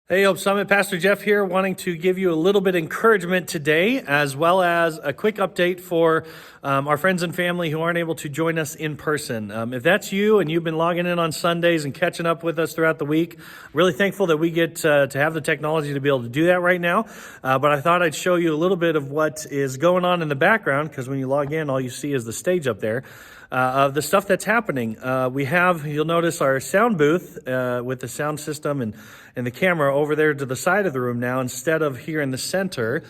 Hey, Hope Summit, Pastor Jeff here, wanting to give you a little bit of encouragement today, as well as a quick update for our friends and family who aren't able to join us in person. If that's you and you've been logging in on Sundays and catching up with us throughout the week, really thankful that we get to have the technology to be able to do that right now. But I thought I'd show you a little bit of what is going on in the background, because when you log in, all you see is the stage up there. Of the stuff that's happening. You'll notice our sound booth with the sound system and the camera over there to the side of the room now instead of here in the center,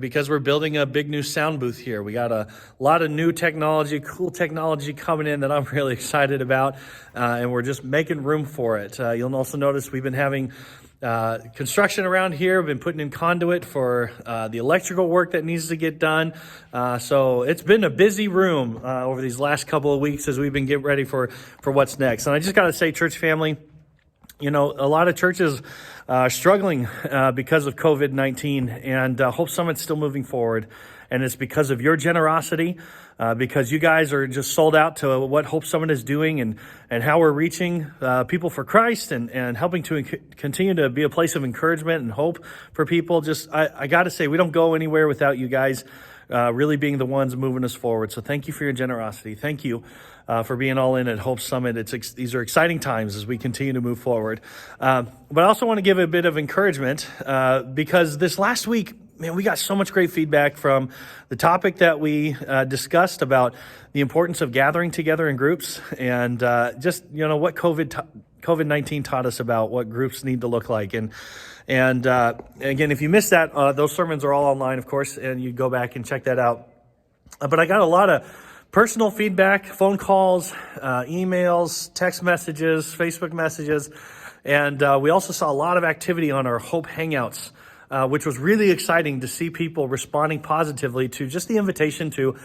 because we're building a big new sound booth here. We got a lot of new technology, cool technology coming in that I'm really excited about, and we're just making room for it. You'll also notice we've been having construction around here. We've been putting in conduit for the electrical work that needs to get done. So it's been a busy room over these last couple of weeks as we've been getting ready for what's next. And I just got to say, church family, you know, a lot of churches struggling because of COVID-19, and Hope Summit's still moving forward. And it's because of your generosity, because you guys are just sold out to what Hope Summit is doing and how we're reaching people for Christ and helping to continue to be a place of encouragement and hope for people. I got to say, we don't go anywhere without you guys really being the ones moving us forward. So thank you for your generosity. Thank you for being all in at Hope Summit. These are exciting times as we continue to move forward. But I also want to give a bit of encouragement because this last week, man, we got so much great feedback from the topic that we discussed about the importance of gathering together in groups and just, you know, what COVID-19 taught us about what groups need to look like. And again, if you missed that, those sermons are all online, of course, and you go back and check that out. But I got a lot of personal feedback, phone calls, emails, text messages, Facebook messages, and we also saw a lot of activity on our Hope Hangouts, which was really exciting to see people responding positively to just the invitation to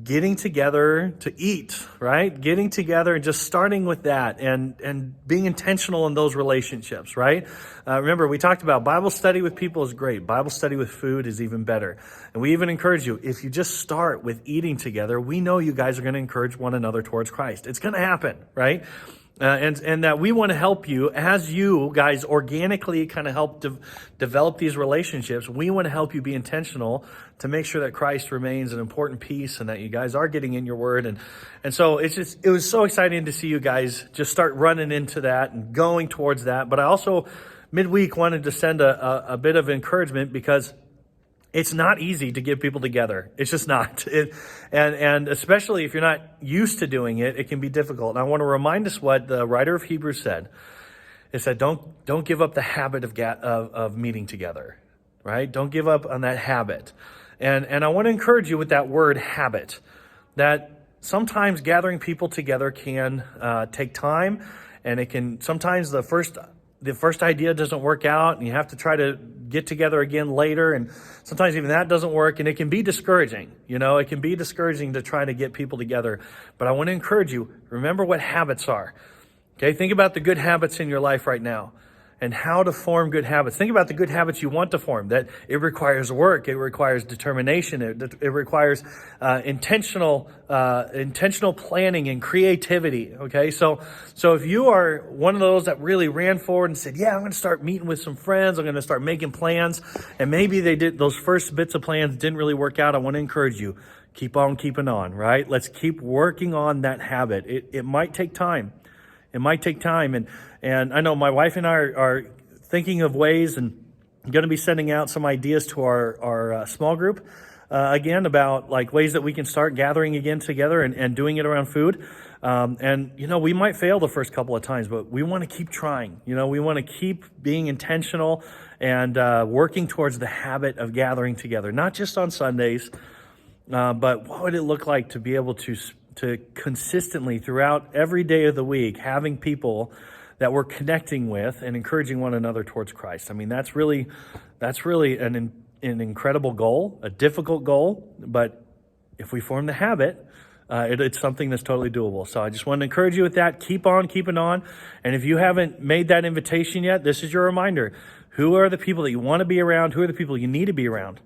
getting together to eat, right? Getting together and just starting with that and being intentional in those relationships, right? Remember, we talked about Bible study with people is great. Bible study with food is even better. And we even encourage you, if you just start with eating together, we know you guys are going to encourage one another towards Christ. It's going to happen, right? And that we want to help you as you guys organically kind of help develop these relationships. We want to help you be intentional to make sure that Christ remains an important piece and that you guys are getting in your word. And so it was so exciting to see you guys just start running into that and going towards that. But I also midweek wanted to send a bit of encouragement because it's not easy to get people together. It's just not. And especially if you're not used to doing it, it can be difficult. And I want to remind us what the writer of Hebrews said. It said, don't give up the habit of meeting together, right? Don't give up on that habit. And I want to encourage you with that word habit, that sometimes gathering people together can take time, and it can sometimes the first idea doesn't work out and you have to try to get together again later. And sometimes even that doesn't work, and it can be discouraging. You know, it can be discouraging to try to get people together. But I want to encourage you, remember what habits are. Okay, think about the good habits in your life right now and how to form good habits. Think about the good habits you want to form, that it requires work, it requires determination, it requires intentional planning and creativity, okay? So if you are one of those that really ran forward and said, yeah, I'm going to start meeting with some friends, I'm going to start making plans, and maybe those first bits of plans didn't really work out, I want to encourage you, keep on keeping on, right? Let's keep working on that habit. It might take time. It might take time. And I know my wife and I are thinking of ways and going to be sending out some ideas to our small group again about like ways that we can start gathering again together and doing it around food. And, you know, we might fail the first couple of times, but we want to keep trying. You know, we want to keep being intentional and working towards the habit of gathering together, not just on Sundays, but what would it look like to be able to consistently throughout every day of the week, having people that we're connecting with and encouraging one another towards Christ. I mean, that's really an incredible goal, a difficult goal, but if we form the habit, it's something that's totally doable. So I just want to encourage you with that. Keep on keeping on. And if you haven't made that invitation yet, this is your reminder. Who are the people that you want to be around? Who are the people you need to be around?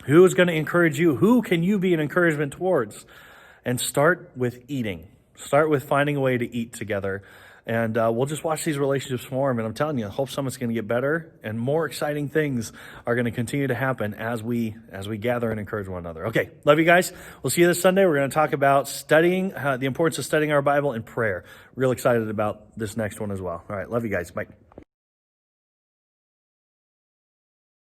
Who is going to encourage you? Who can you be an encouragement towards? And start with eating. Start with finding a way to eat together And we'll just watch these relationships form. And I'm telling you, Hope Summit's going to get better, and more exciting things are going to continue to happen as we gather and encourage one another. Okay, love you guys. We'll see you this Sunday. We're going to talk about studying, the importance of studying our Bible and prayer. Real excited about this next one as well. All right, love you guys. Bye.